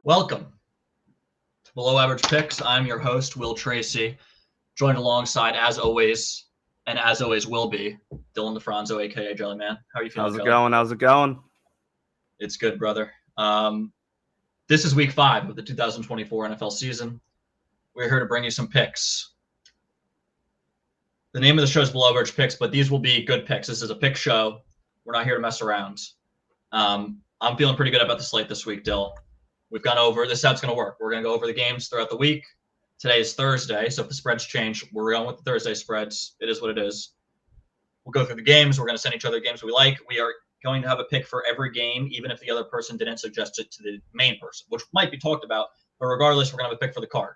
Welcome to Below Average Picks. I'm your host, Will Tracy, joined alongside, as always, and as always will be, Dylan DeFranzo, a.k.a. Jellyman. How are you feeling, Jelly? How's it going? It's good, brother. This is week 5 of the 2024 NFL season. We're here to bring you some picks. The name of the show is Below Average Picks, but these will be good picks. This is a pick show. We're not here to mess around. I'm feeling pretty good about the slate this week, Dill. We've gone over – this is how it's going to work. We're going to go over the games throughout the week. Today is Thursday, so if the spreads change, we're going with the Thursday spreads. It is what it is. We'll go through the games. We're going to send each other games we like. We are going to have a pick for every game, even if the other person didn't suggest it to the main person, which might be talked about. But regardless, we're going to have a pick for the card.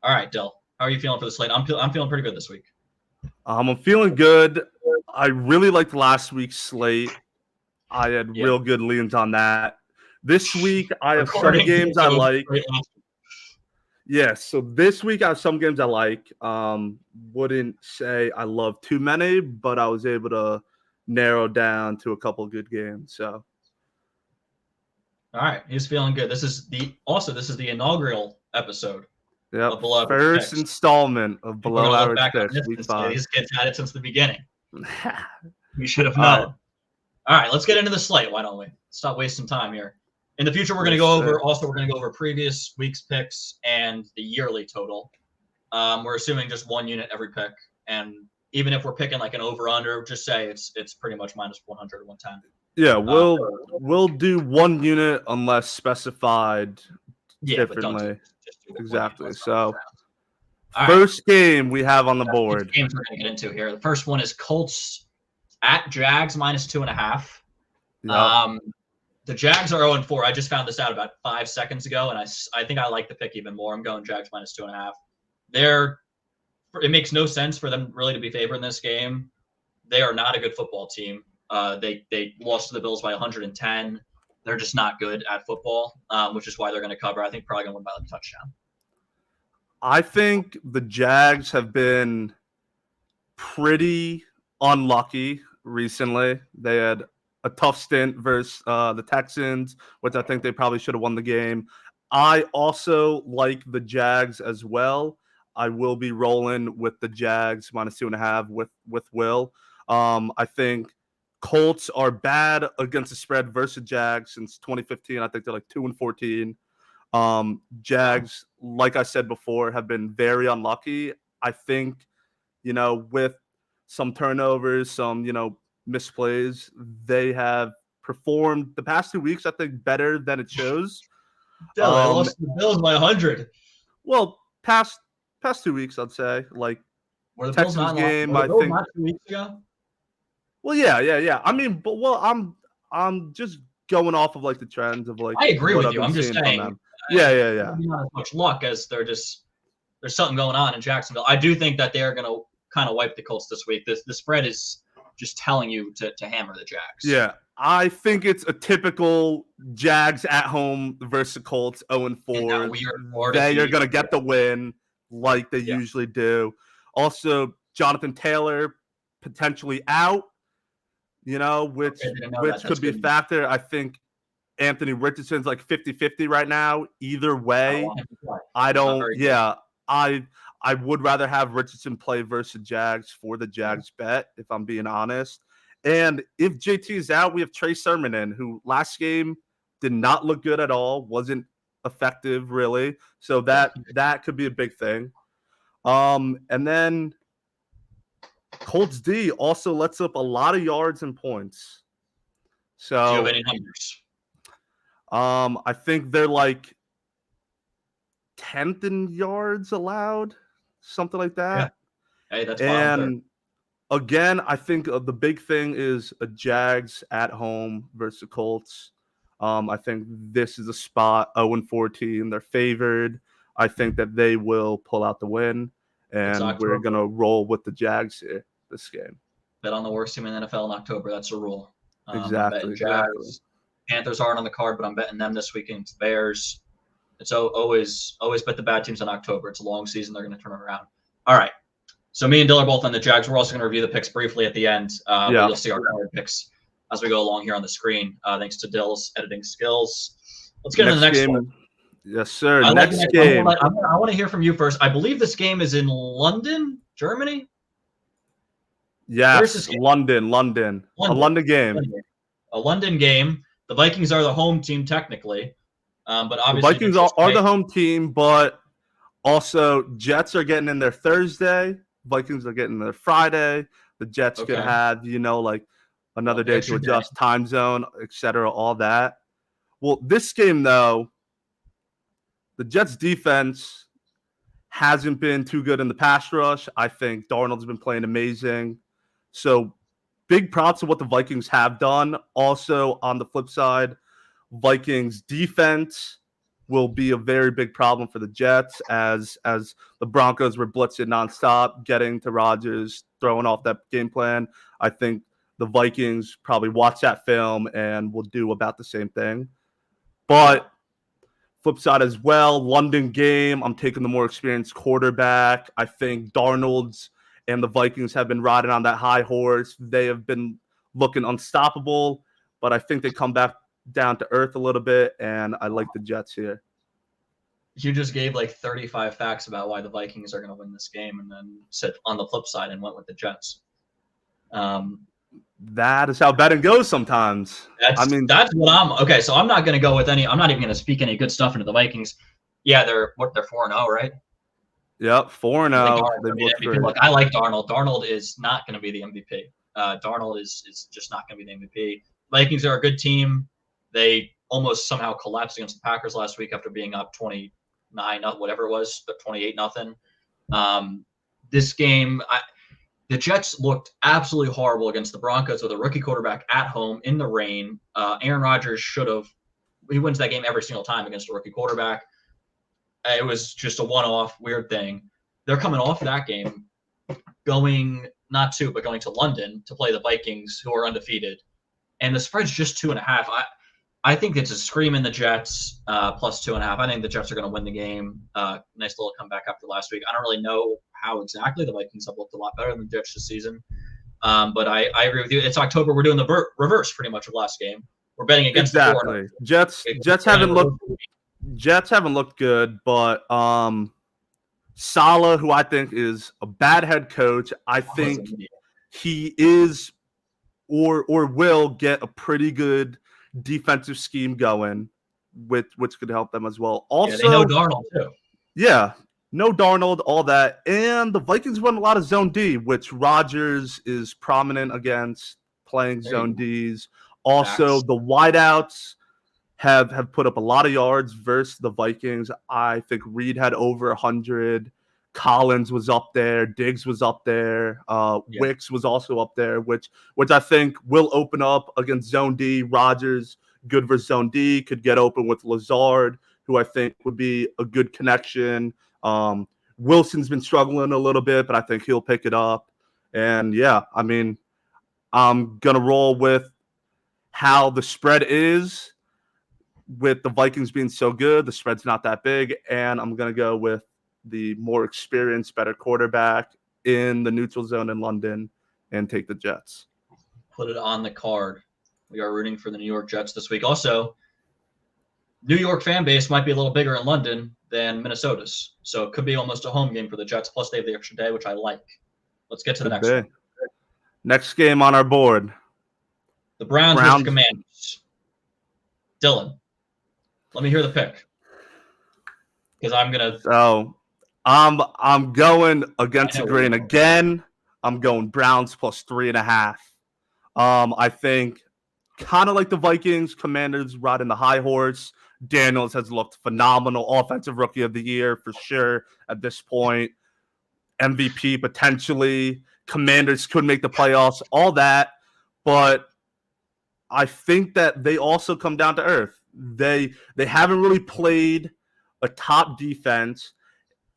All right, Dill. How are you feeling for the slate? I'm feeling pretty good this week. I'm feeling good. I really liked last week's slate. I had real good leans on that. This week, I have some games I like. Yeah, so this week I have some games I like. Wouldn't say I love too many, but I was able to narrow down to a couple good games. So, all right, he's feeling good. This is the inaugural episode. Yep, first installment of Below Average Picks, week 5. These kids had it since the beginning. We should have known. All right, let's get into the slate. Why don't we? Stop wasting time here. In the future, we're going to go over previous week's picks and the yearly total. We're assuming just one unit every pick. And even if we're picking like an over-under, just say it's pretty much minus 100 or 110. Yeah, we'll do one unit unless specified differently. Exactly. So, first game we have on the board. Games we're going to get into here. The first one is Colts at Jags minus 2.5. Yep. The Jags are 0-4. I just found this out about 5 seconds ago, and I think I like the pick even more. I'm going Jags minus 2.5. It makes no sense for them really to be favored in this game. They are not a good football team. They lost to the Bills by 110. They're just not good at football, which is why they're going to cover. I think probably going to win by a touchdown. I think the Jags have been pretty unlucky recently. They had a tough stint versus the Texans, which I think they probably should have won the game. I also like the Jags as well. I will be rolling with the Jags minus 2.5 with Will. I think Colts are bad against the spread versus Jags since 2015. I think they're like 2-14. Jags, like I said before, have been very unlucky. I think, with some turnovers, some, misplays, they have performed the past 2 weeks, I think, better than it shows. They lost the Bills by 100. Well, past 2 weeks, I'd say. Like, were the Texans Bills game, I think. not 2 weeks ago? Well, yeah. I mean, I'm just going off of like the trends of like. I agree with you. I'm just saying. Yeah. Not as much luck as there's something going on in Jacksonville. I do think that they're going to kind of wipe the Colts this week. The spread is just telling you to hammer the Jags. Yeah, I think it's a typical Jags at home versus Colts 0-4. They are going to get the win like they usually do. Also, Jonathan Taylor potentially out, which could be a factor. I think Anthony Richardson's like 50-50 right now. Either way, I would rather have Richardson play versus Jags for the Jags bet, if I'm being honest. And if JT is out, we have Trey Sermon in, who last game did not look good at all, wasn't effective really. So that could be a big thing. And then Colts D also lets up a lot of yards and points. So do you have any numbers? I think they're like 10th in yards allowed, something like that. Yeah. Hey, that's and again, I think the big thing is a Jags at home versus the Colts. I think this is a spot 0-14. They're favored. I think that they will pull out the win, and we're gonna roll with the Jags here this game. Bet on the worst team in the NFL in October. That's a rule. Exactly. Jags. Panthers aren't on the card, but I'm betting them this week against the Bears. It's always bet the bad teams in October. It's a long season. They're going to turn it around. All right. So me and Dill are both on the Jags. We're also going to review the picks briefly at the end. You'll see our card picks as we go along here on the screen, thanks to Dill's editing skills. Let's get into the Next next game. one. Yes, sir. I Next like game. I want to hear from you first. I believe this game is in London, Germany. Where's this Yes, game? London. A London game. A London game. The Vikings are the home team technically, but The obviously Vikings are the home team, but also Jets are getting in their Thursday. Vikings are getting their Friday. The Jets could have, like another day to adjust time zone, etc., all that. Well, this game, though, the Jets defense hasn't been too good in the pass rush. I think Darnold's been playing amazing. So big props to what the Vikings have done. Also, on the flip side, Vikings defense will be a very big problem for the Jets as the Broncos were blitzing nonstop, getting to Rodgers, throwing off that game plan. I think the Vikings probably watch that film and will do about the same thing. But flip side as well, London game, I'm taking the more experienced quarterback. I think Darnold's and the Vikings have been riding on that high horse. They have been looking unstoppable, but I think they come back down to earth a little bit, and I like the Jets here. You just gave like 35 facts about why the Vikings are going to win this game, and then said on the flip side and went with the Jets. That is how betting goes sometimes. That's what I'm okay. So I'm not going to go with any. I'm not even going to speak any good stuff into the Vikings. Yeah, they're 4-0, right? Yep, 4-0. Look, I like Darnold. Darnold is not going to be the MVP. Darnold is just not going to be the MVP. Vikings are a good team. They almost somehow collapsed against the Packers last week after being up 29, whatever it was, but 28-0. This game, the Jets looked absolutely horrible against the Broncos with a rookie quarterback at home in the rain. Aaron Rodgers he wins that game every single time against a rookie quarterback. It was just a one-off weird thing. They're coming off that game, going to London to play the Vikings, who are undefeated. And the spread's just 2.5. I think it's a scream in the Jets, plus 2.5. I think the Jets are going to win the game. Nice little comeback after last week. I don't really know how exactly. The Vikings have looked a lot better than the Jets this season. But I agree with you. It's October. We're doing the reverse pretty much of last game. We're betting against the Jets haven't looked good, but Saleh, who I think is a bad head coach, I think he is or will get a pretty good defensive scheme going, which could help them as well. Also, they know Darnold too. Yeah, no Darnold, all that. And the Vikings run a lot of zone D, which Rodgers is prominent against playing zone Ds. Also, the wideouts have put up a lot of yards versus the Vikings. I think Reed had over 100. Collins was up there. Diggs was up there. Wicks was also up there, which I think will open up against zone D. Rodgers, good versus zone D, could get open with Lazard, who I think would be a good connection. Wilson's been struggling a little bit, but I think he'll pick it up. And yeah, I'm going to roll with how the spread is. With the Vikings being so good, the spread's not that big, and I'm going to go with the more experienced, better quarterback in the neutral zone in London and take the Jets. Put it on the card. We are rooting for the New York Jets this week. Also, New York fan base might be a little bigger in London than Minnesota's, so it could be almost a home game for the Jets, plus they have the extra day, which I like. Let's get to the next one. Next game on our board. The Browns versus Commanders. Dylan, let me hear the pick. Because I'm gonna. So, I'm going against the grain again. I'm going Browns plus 3.5. I think kind of like the Vikings, Commanders riding the high horse. Daniels has looked phenomenal, offensive rookie of the year for sure at this point. MVP potentially. Commanders could make the playoffs, all that, but I think that they also come down to earth. They haven't really played a top defense,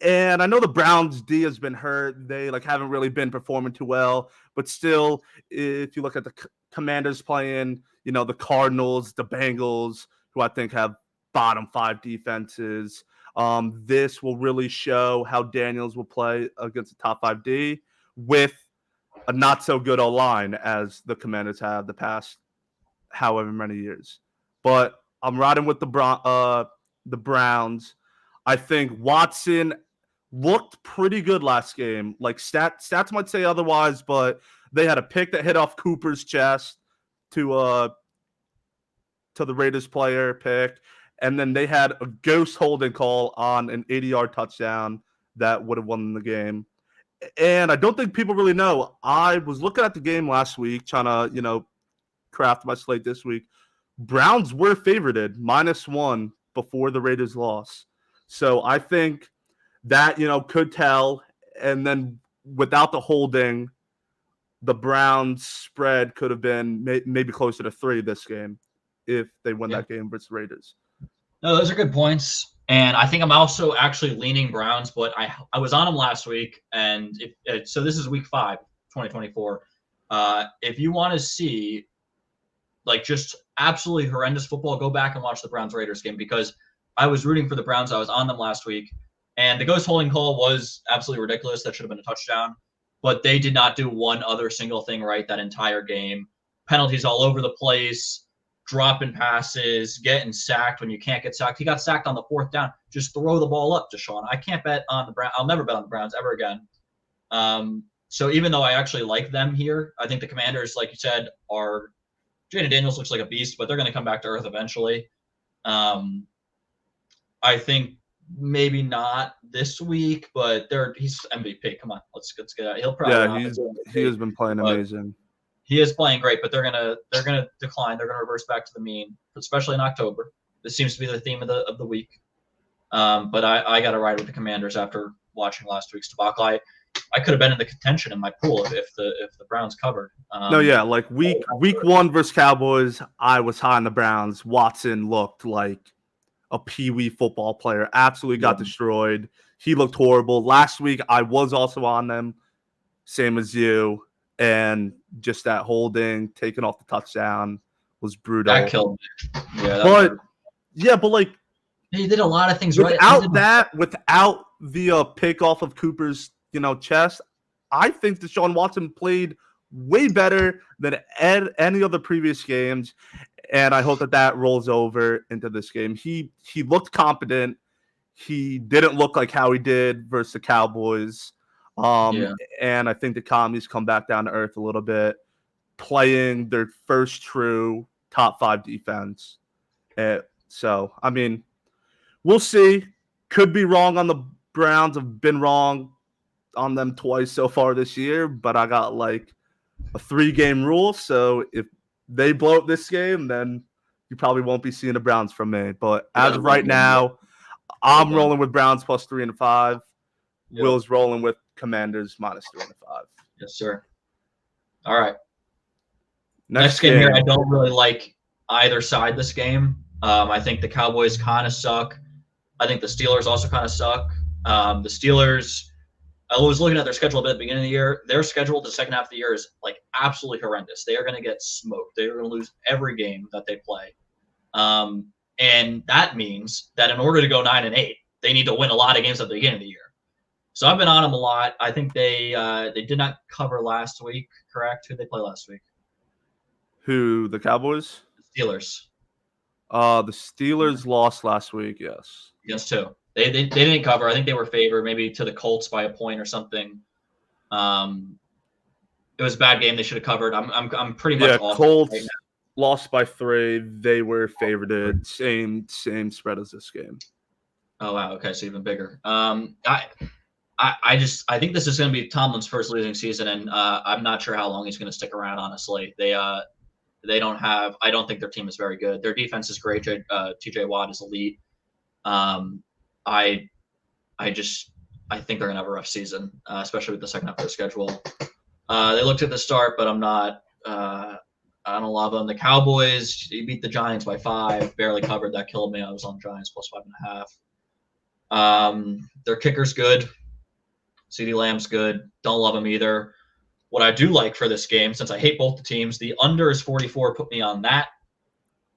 and I know the Browns D has been hurt. They haven't really been performing too well, but still, if you look at the Commanders playing, the Cardinals, the Bengals, who I think have bottom 5 defenses, this will really show how Daniels will play against the top 5 D with a not so good O-line as the Commanders have the past however many years. But I'm riding with the Browns. I think Watson looked pretty good last game. Like stats might say otherwise, but they had a pick that hit off Cooper's chest to the Raiders player pick, and then they had a ghost holding call on an 80-yard touchdown that would have won the game. And I don't think people really know. I was looking at the game last week, trying to, craft my slate this week. Browns were favorited -1 before the Raiders lost. So I think that, could tell. And then without the holding, the Browns spread could have been maybe closer to 3 this game if they win that game versus Raiders. No, those are good points. And I think I'm also actually leaning Browns, but I was on them last week. And so this is week 5, 2024. If you want to see like just absolutely horrendous football, go back and watch the Browns-Raiders game, because I was rooting for the Browns. I was on them last week. And the ghost holding call was absolutely ridiculous. That should have been a touchdown. But they did not do one other single thing right that entire game. Penalties all over the place, dropping passes, getting sacked when you can't get sacked. He got sacked on the 4th down. Just throw the ball up, Deshaun. I can't bet on the Browns. I'll never bet on the Browns ever again. So even though I actually like them here, I think the Commanders, like you said, are – Jaden Daniels looks like a beast, but they're going to come back to earth eventually. I think maybe not this week, but he's MVP. Come on, let's get out. He'll probably he has been playing amazing. He is playing great, but they're gonna decline. They're gonna reverse back to the mean, especially in October. This seems to be the theme of the week. But I got to ride with the Commanders after watching last week's debacle. I could have been in the contention in my pool if the Browns covered. Like week 1 versus Cowboys, I was high on the Browns. Watson looked like a peewee football player. Absolutely got destroyed. He looked horrible. Last week, I was also on them, same as you. And just that holding, taking off the touchdown was brutal. That killed me. Yeah, but like he did a lot of things without the pick off of Cooper's chest, I think Deshaun Watson played way better than any of the previous games, and I hope that rolls over into this game. He looked competent. He didn't look like how he did versus the Cowboys. And I think the Commies come back down to earth a little bit, playing their first true top 5 defense. So, I mean, we'll see. Could be wrong on the Browns. I've been wrong on them twice so far this year, but I got like a 3-game rule. So if they blow up this game, then you probably won't be seeing the Browns from me. But as of right now, I'm rolling with Browns plus 3.5. Will's rolling with Commanders -3.5. Yes, sir. All right. Next game here, I don't really like either side this game. I think the Cowboys kind of suck. I think the Steelers also kind of suck. The Steelers, I was looking at their schedule a bit at the beginning of the year. Their schedule the second half of the year is like absolutely horrendous. They are going to get smoked. They are going to lose every game that they play. And that means that in order to go 9-8, they need to win a lot of games at the beginning of the year. So I've been on them a lot. I think they did not cover last week, correct? Who did they play last week? Who, the Cowboys? The Steelers. The Steelers lost last week, yes. Yes, too. They didn't cover. I think they were favored maybe to the Colts by a point or something. It was a bad game. They should have covered. I'm pretty much off Colts right now. Lost by 3. They were favored. Same spread as this game. Oh wow. Okay, so even bigger. I think this is going to be Tomlin's first losing season, and I'm not sure how long he's going to stick around. Honestly, they don't have. I don't think their team is very good. Their defense is great. T.J. Watt is elite. I think they're going to have a rough season, especially with the second half of their schedule. They looked at the start, but I'm not. I don't love them. The Cowboys, they beat the Giants by 5, barely covered. That killed me. I was on Giants plus 5.5. Their kicker's good. CeeDee Lamb's good. Don't love him either. What I do like for this game, since I hate both the teams, the under is 44. Put me on that.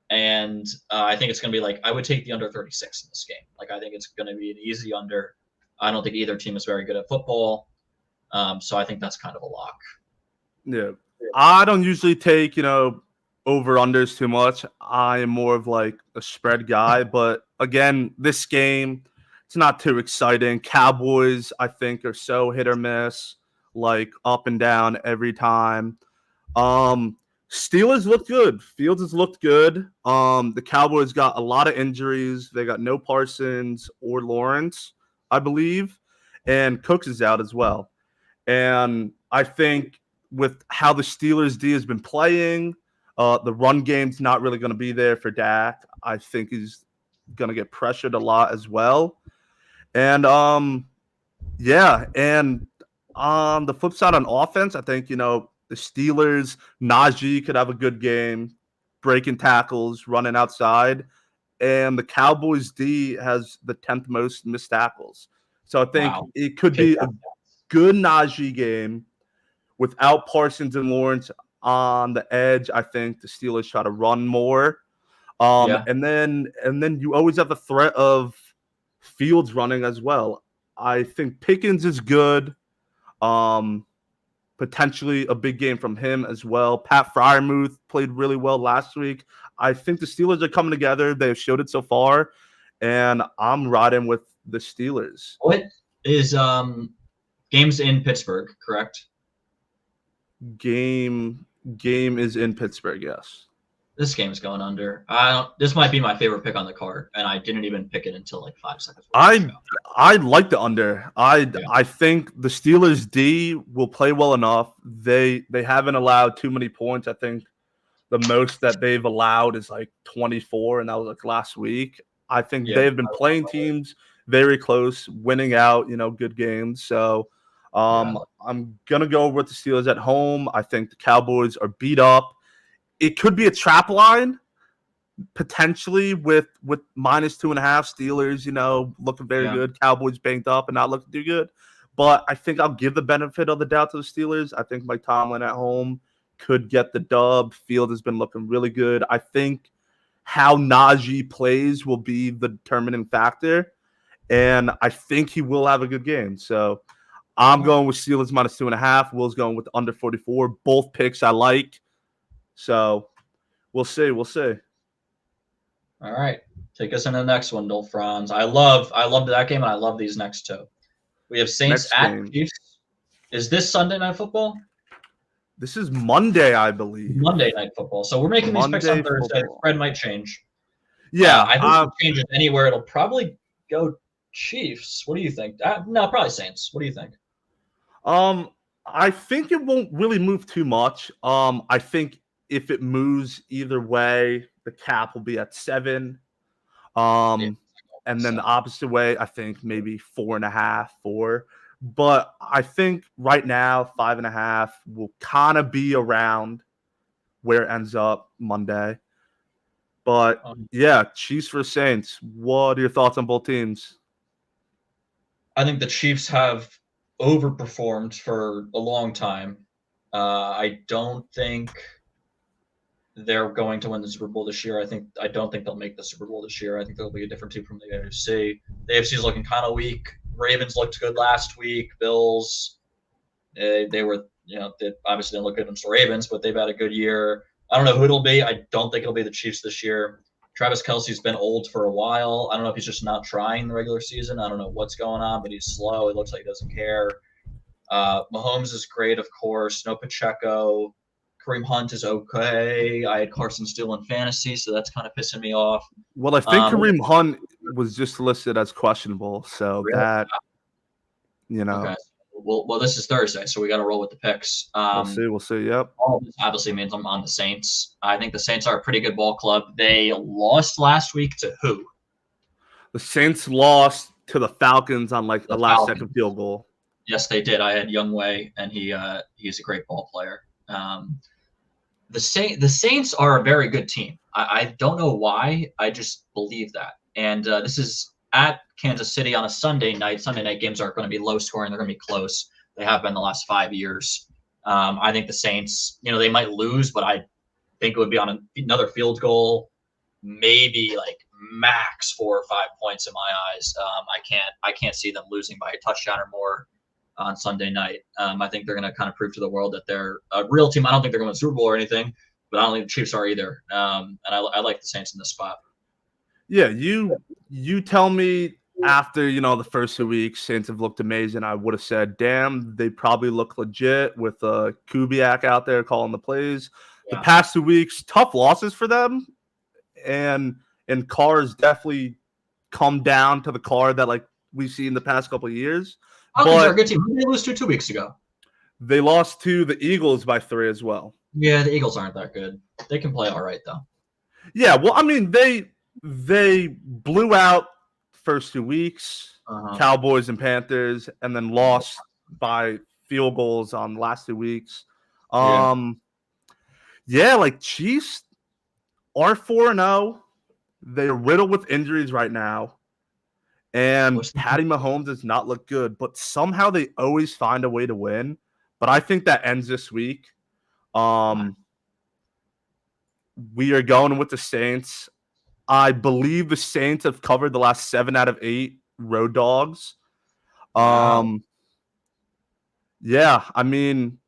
And I think it's going to be like, I would take the under 36 in this game. Like, I think it's going to be an easy under. I don't think either team is very good at football. So I think that's kind of a lock. Yeah. I don't usually take, over-unders too much. I am more of like a spread guy. But again, this game, it's not too exciting. Cowboys, I think, are so hit or miss, like up and down every time. Um, Steelers looked good. Fields has looked good. The Cowboys got a lot of injuries. They got no Parsons or Lawrence, I believe, and Cooks is out as well. And I think with how the Steelers D has been playing, the run game's not really going to be there for Dak. I think he's going to get pressured a lot as well. And yeah, and on the flip side on offense, I think the Steelers, Najee could have a good game, breaking tackles, running outside, and the Cowboys D has the 10th most missed tackles. So I think Wow. it could be a good Najee game without Parsons and Lawrence on the edge. I think the Steelers try to run more. Yeah. And then you always have the threat of Fields running as well. I think Pickens is good. Potentially a big game from him as well. Pat Freiermuth played really well last week. I think the Steelers are coming together. They've showed it so far, and I'm riding with the Steelers. What is games in Pittsburgh, correct? Game is in Pittsburgh, yes. This game's going under. This might be my favorite pick on the card, and I didn't even pick it until like 5 seconds. I like the under. I think the Steelers D will play well enough. They haven't allowed too many points. I think the most that they've allowed is like 24, and that was like last week. I think they've been playing teams very close, winning out, good games. So I'm gonna go with the Steelers at home. I think the Cowboys are beat up. It could be a trap line, potentially with -2.5. Steelers, looking very good. Cowboys banked up and not looking too good. But I think I'll give the benefit of the doubt to the Steelers. I think Mike Tomlin at home could get the dub. Field has been looking really good. I think how Najee plays will be the determining factor, and I think he will have a good game. So I'm going with Steelers -2.5. Will's going with under 44. Both picks I like. So we'll see. All right. Take us into the next one, Dolph Franz. I loved that game, and I love these next two. We have Saints at Chiefs. Is this Sunday Night Football? This is Monday, I believe. Monday Night Football. So we're making these picks on Thursday. The spread might change. Yeah. I think if it changes anywhere, it'll probably go Chiefs. What do you think? No, probably Saints. What do you think? I think it won't really move too much. I think if it moves either way, the cap will be at 7. And then the opposite way, I think maybe 4.5, 4. But I think right now 5.5 will kind of be around where it ends up Monday. But yeah, Chiefs for Saints. What are your thoughts on both teams? I think the Chiefs have overperformed for a long time. I don't think they're going to win the Super Bowl this year. I don't think they'll make the Super Bowl this year. I think they'll be a different team from the AFC. The AFC is looking kind of weak. Ravens looked good last week. Bills, they were, they obviously didn't look good against the Ravens, but they've had a good year. I don't know who it'll be. I don't think it'll be the Chiefs this year. Travis Kelce's been old for a while. I don't know if he's just not trying the regular season. I don't know what's going on, but he's slow. It looks like he doesn't care. Mahomes is great, of course. No Pacheco. Kareem Hunt is okay. I had Carson Steele in fantasy, so that's kind of pissing me off. Well, I think Kareem Hunt was just listed as questionable, so really? that, Okay. Well, this is Thursday, so we got to roll with the picks. We'll see. Yep. All of this obviously means I'm on the Saints. I think the Saints are a pretty good ball club. They lost last week to who? The Saints lost to the Falcons on like a last-second field goal. Yes, they did. I had Younghoe, and he's a great ball player. The Saints are a very good team. I don't know why. I just believe that. And this is at Kansas City on a Sunday night. Sunday night games are going to be low scoring. They're going to be close. They have been the last 5 years. I think the Saints, they might lose, but I think it would be on another field goal, maybe like max 4 or 5 points in my eyes. I can't see them losing by a touchdown or more on Sunday night. I think they're going to kind of prove to the world that they're a real team. I don't think they're going to win the Super Bowl or anything, but I don't think the Chiefs are either. And I like the Saints in this spot. Yeah, you tell me after the first 2 weeks, Saints have looked amazing. I would have said, damn, they probably look legit with Kubiak out there calling the plays. The Yeah. past 2 weeks, tough losses for them, and Carr has definitely come down to the Carr that like we've seen in the past couple of years. Falcons are a good team. Who did they lose to 2 weeks ago? They lost to the Eagles by 3 as well. Yeah, the Eagles aren't that good. They can play all right though. Yeah, well, I mean they blew out first 2 weeks, Cowboys and Panthers, and then lost by field goals on the last 2 weeks. Yeah, like Chiefs are 4-0. They're riddled with injuries right now. And Patty Mahomes does not look good, but somehow they always find a way to win. But I think that ends this week. We are going with the Saints. I believe the Saints have covered the last 7 out of 8 road dogs. Wow. Yeah, I mean,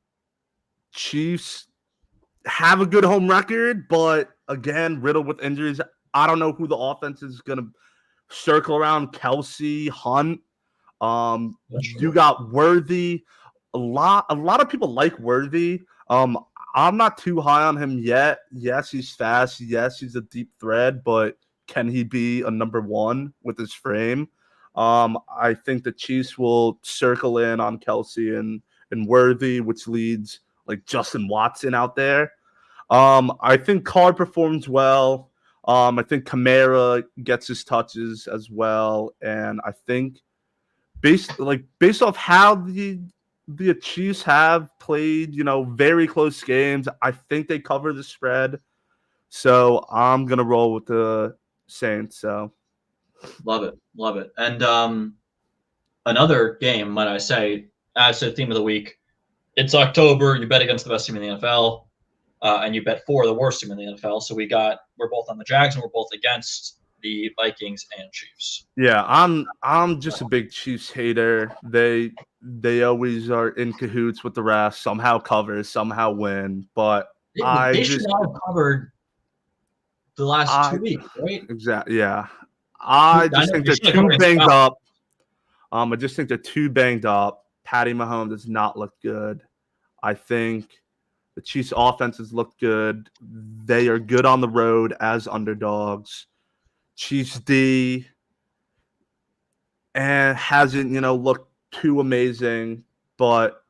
Chiefs have a good home record, but again, riddled with injuries. I don't know who the offense is going to circle around. Kelsey, Hunt. You got Worthy. A lot of people like Worthy. I'm not too high on him yet. Yes, he's fast. Yes, he's a deep threat, but can he be a number 1 with his frame? I think the Chiefs will circle in on Kelsey and Worthy, which leads like Justin Watson out there. I think Carr performs well. I think Kamara gets his touches as well, and I think based off how the Chiefs have played, very close games, I think they cover the spread. So I'm gonna roll with the Saints. So love it. And another game, might I say, as a theme of the week. It's October. You bet against the best team in the NFL, and you bet for the worst team in the NFL. So we're both on the Jags, and we're both against the Vikings and Chiefs. Yeah, I'm just a big Chiefs hater. They always are in cahoots with the refs, somehow cover, somehow win. But they should not have covered the last 2 weeks, right? Exactly. Yeah, I just think they're too banged up. I just think they're too banged up. Patty Mahomes does not look good. I think the Chiefs' offenses look good. They are good on the road as underdogs. Chiefs D and hasn't, looked too amazing, but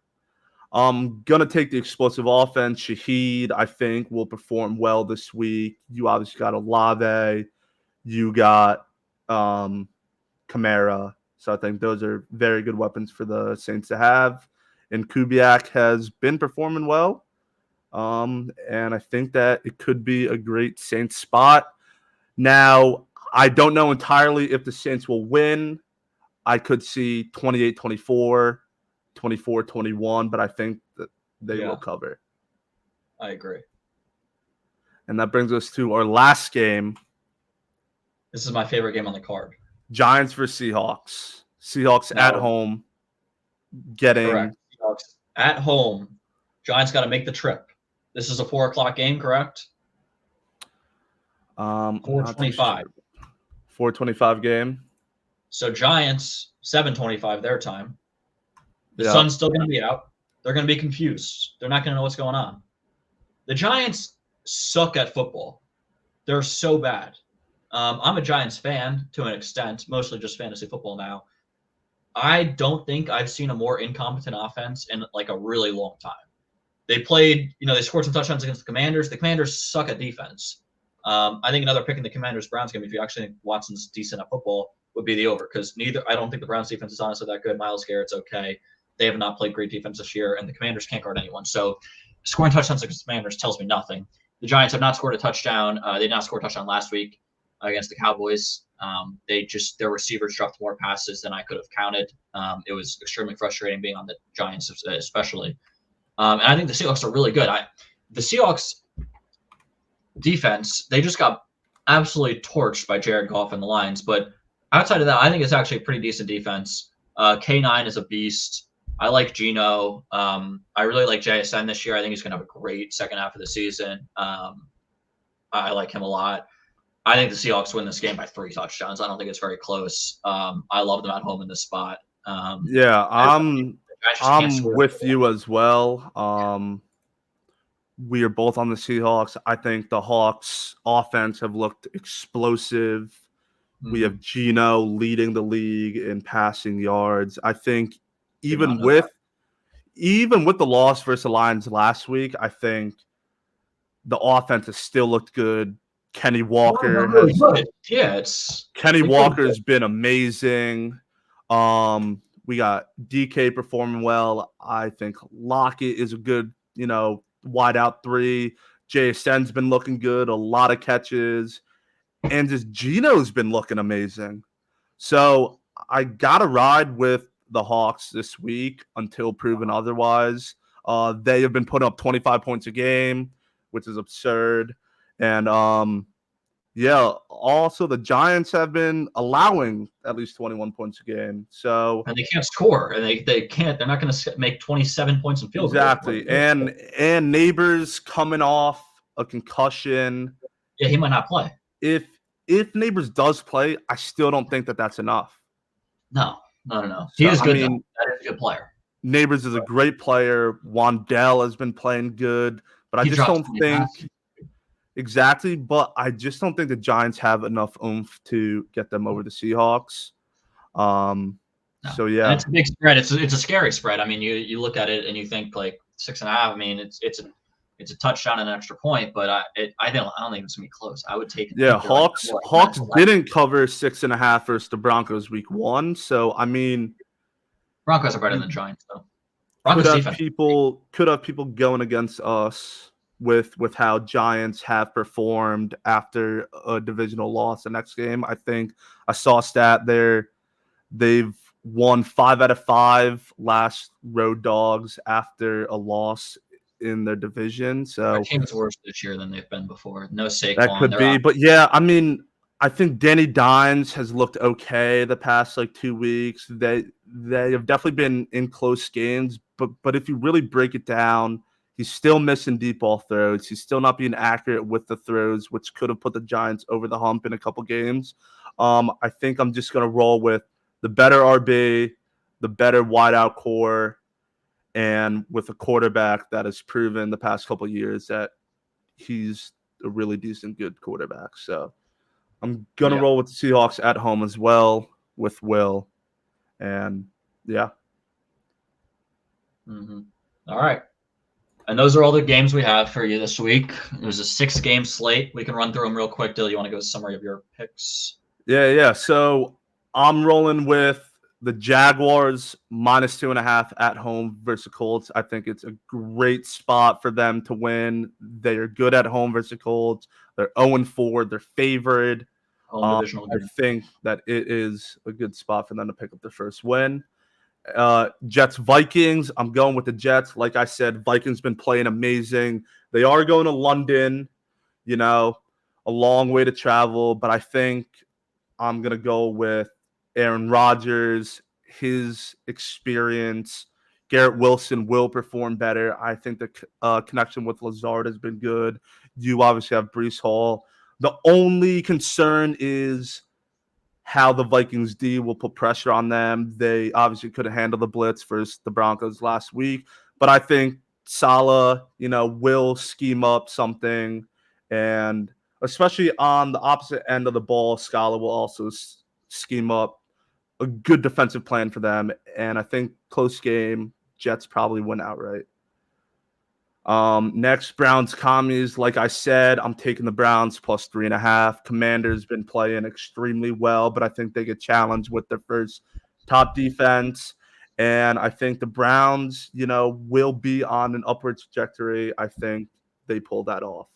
I'm gonna take the explosive offense. Shaheed, I think, will perform well this week. You obviously got Olave, you got Kamara. So I think those are very good weapons for the Saints to have. And Kubiak has been performing well. And I think that it could be a great Saints spot. Now, I don't know entirely if the Saints will win. I could see 28-24, 24-21, but I think that they will cover. I agree. And that brings us to our last game. This is my favorite game on the card. Giants versus Seahawks. Seahawks at home getting... Correct. Seahawks at home. Giants got to make the trip. This is a 4:00 game, correct? 4:25. 4:25 game. So Giants, 7:25 their time. The sun's still going to be out. They're going to be confused. They're not going to know what's going on. The Giants suck at football. They're so bad. I'm a Giants fan to an extent, mostly just fantasy football now. I don't think I've seen a more incompetent offense in like a really long time. They played, they scored some touchdowns against the Commanders. The Commanders suck at defense. I think another pick in the Commanders-Browns game, if you actually think Watson's decent at football, would be the over, because I don't think the Browns defense is honestly that good. Myles Garrett's okay. They have not played great defense this year, and the Commanders can't guard anyone. So scoring touchdowns against the Commanders tells me nothing. The Giants have not scored a touchdown. They did not score a touchdown last week against the Cowboys. Their receivers dropped more passes than I could have counted. It was extremely frustrating being on the Giants, especially. And I think the Seahawks are really good. The Seahawks defense, they just got absolutely torched by Jared Goff and the Lions. But outside of that, I think it's actually a pretty decent defense. K9 is a beast. I like Geno. I really like JSN this year. I think he's going to have a great second half of the season. I like him a lot. I think the Seahawks win this game by 3 touchdowns. I don't think it's very close. I love them at home in this spot. Yeah, I just can't I'm score. with you as well. We are both on the Seahawks. I think the Hawks offense have looked explosive. We have Geno leading the league in passing yards. I think Did not even know that. with the loss versus the Lions last week, I think the offense has still looked good. Kenny Walker Really has good. Yeah, it's Kenny they played Walker's been amazing. We got DK performing well. I think Lockett is a good, wide out 3. JSN's been looking good, a lot of catches, and just Geno's been looking amazing. So I gotta ride with the Hawks this week until proven otherwise. They have been putting up 25 points a game, which is absurd. And yeah, also the Giants have been allowing at least 21 points a game. So and they can't score, and they can't. They're not going to make 27 points in field goals. exactly. And Neighbors coming off a concussion. Yeah, he might not play. If Neighbors does play, I still don't think that that's enough. No. He So, is good, I though. mean, That is a good player. Neighbors is a great player. Wandell has been playing good, but I He just dropped don't 20 think passes. exactly. But I just don't think the Giants have enough oomph to get them over the Seahawks. No. So And yeah, it's a big spread. It's a scary spread. I mean, you look at it and you think like 6.5. I mean, it's a touchdown and an extra point, but I don't think it's gonna be close. I would take yeah. Hawks didn't cover. cover 6.5 versus the Broncos week 1. So I mean, Broncos are better you than Giants, though. could Broncos have defense. people going against us with how Giants have performed after a divisional loss the next game. I think I saw a stat there. They've won 5 out of 5 last road dogs after a loss in their division. Our So team's worse this year than they've been before. No that Saquon. could They're be. out. But yeah, I mean, I think Danny Dimes has looked okay the past like 2 weeks. They have definitely been in close games, but if you really break it down, he's still missing deep ball throws. He's still not being accurate with the throws, which could have put the Giants over the hump in a couple games. I think I'm just gonna roll with the better RB, the better wideout core, and with a quarterback that has proven the past couple years that he's a really decent, good quarterback. So I'm gonna Yeah. roll with the Seahawks at home as well with Will, and yeah. All right. And those are all the games we have for you this week. It was a 6-game slate. We can run through them real quick. Dill, you want to go summary of your picks? Yeah. So I'm rolling with the Jaguars -2.5 at home versus Colts. I think it's a great spot for them to win. They are good at home versus Colts. They're 0-4. They're favored. Home divisional I game. think that it is a good spot for them to pick up their first win. Jets Vikings. I'm going with the Jets. Like I said, Vikings been playing amazing. They are going to London, a long way to travel, but I think I'm going to go with Aaron Rodgers, his experience. Garrett Wilson will perform better. I think the connection with Lazard has been good. You obviously have Breece Hall. The only concern is how the Vikings D will put pressure on them. They obviously couldn't handle the blitz versus the Broncos last week, but I think Saleh, will scheme up something, and especially on the opposite end of the ball, Scala will also scheme up a good defensive plan for them, and I think close game, Jets probably win outright. Next, Browns Commies. Like I said, I'm taking the Browns +3.5. Commanders been playing extremely well, but I think they get challenged with their first top defense. And I think the Browns, will be on an upward trajectory. I think they pull that off.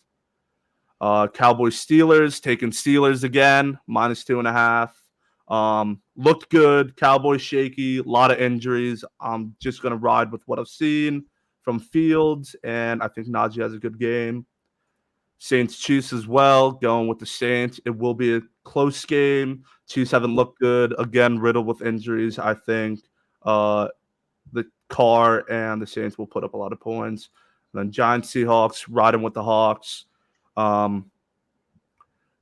Cowboys Steelers, taking Steelers again, -2.5. Looked good. Cowboys shaky, a lot of injuries. I'm just going to ride with what I've seen from Fields, and I think Najee has a good game. Saints Chiefs as well, going with the Saints. It will be a close game. Chiefs haven't looked good. Again, riddled with injuries. I think the Carr and the Saints will put up a lot of points. And then Giants, Seahawks, riding with the Hawks.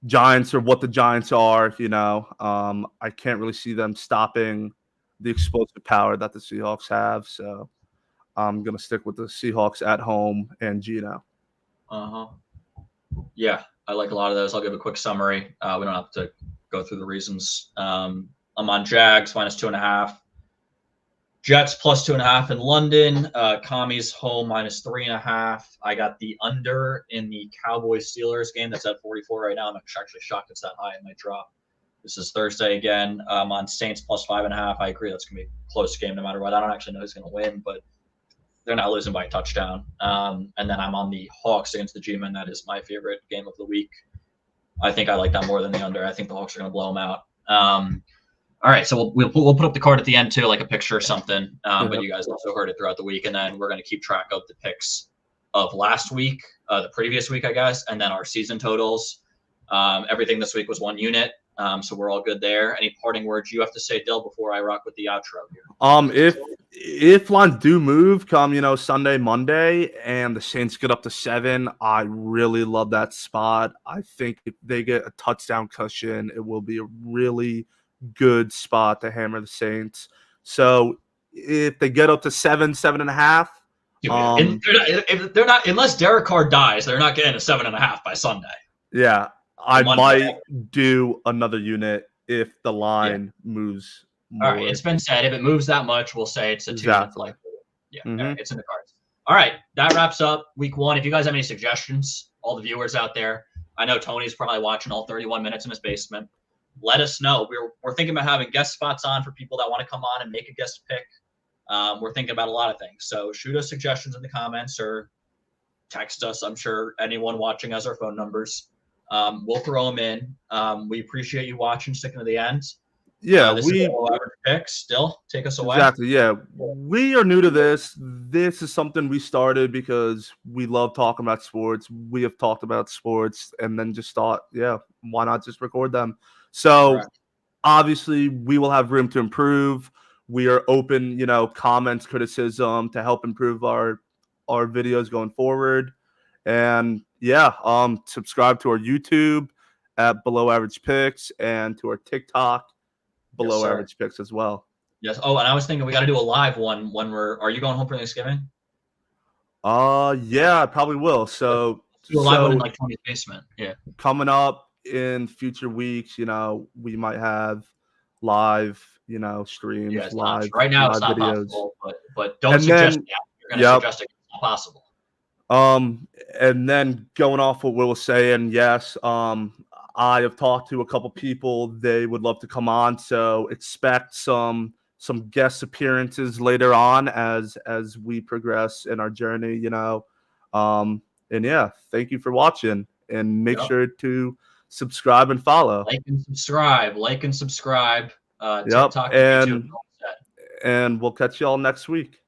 Giants are what the Giants are, I can't really see them stopping the explosive power that the Seahawks have. So I'm going to stick with the Seahawks at home and Geno. Yeah, I like a lot of those. I'll give a quick summary. We don't have to go through the reasons. I'm on Jags -2.5. Jets +2.5 in London. Commies home -3.5. I got the under in the Cowboys Steelers game. That's at 44 right now. I'm actually shocked it's that high. It might drop. This is Thursday again. I'm on Saints +5.5. I agree that's going to be a close game no matter what. I don't actually know who's going to win, but they're not losing by a touchdown. And then I'm on the Hawks against the G-Men. That is my favorite game of the week. I think I like that more than the under. I think the Hawks are going to blow them out. All right, so we'll put up the card at the end too, like a picture or something. But you guys also heard it throughout the week, and then we're going to keep track of the picks of last week, the previous week, I guess, and then our season totals. Everything this week was one unit, so we're all good there. Any parting words you have to say, Dill, before I rock with the outro here? If lines do move come Sunday, Monday, and the Saints get up to 7, I really love that spot. I think if they get a touchdown cushion, it will be a really good spot to hammer the Saints. So if they get up to 7, 7.5, if they're not, unless Derek Carr dies, they're not getting a 7.5 by Sunday. Yeah, I might do another unit if the line moves more. All right, it's been said. If it moves that much, we'll say it's a 2 unit like. Yeah, all right, it's in the cards. All right, that wraps up week 1. If you guys have any suggestions, all the viewers out there, I know Tony's probably watching all 31 minutes in his basement. Let us know. We're thinking about having guest spots on for people that want to come on and make a guest pick. We're thinking about a lot of things. So shoot us suggestions in the comments or text us. I'm sure anyone watching has our phone numbers. We'll throw them in. We appreciate you watching, sticking to the end. Yeah, this is Below Average Picks. Still, take us away. Exactly. Yeah, we are new to this. This is something we started because we love talking about sports. We have talked about sports, and then just thought, why not just record them? So obviously, we will have room to improve. We are open, comments, criticism to help improve our videos going forward. And subscribe to our YouTube at Below Average Picks and to our TikTok Below Average Picks as well. Yes. Oh, and I was thinking we got to do a live one when are you going home for Thanksgiving? Yeah, I probably will. So do a live one in like Tony's basement. Yeah. Coming up in future weeks, we might have live, streams, live. Right now it's not videos. Possible, but don't suggest that. You're going to suggest it's not possible. And then going off what Will was saying, yes, I have talked to a couple people. They would love to come on, so expect some guest appearances later on as we progress in our journey. And thank you for watching, and make sure to subscribe and follow. Like and subscribe. TikTok and YouTube. And we'll catch y'all next week.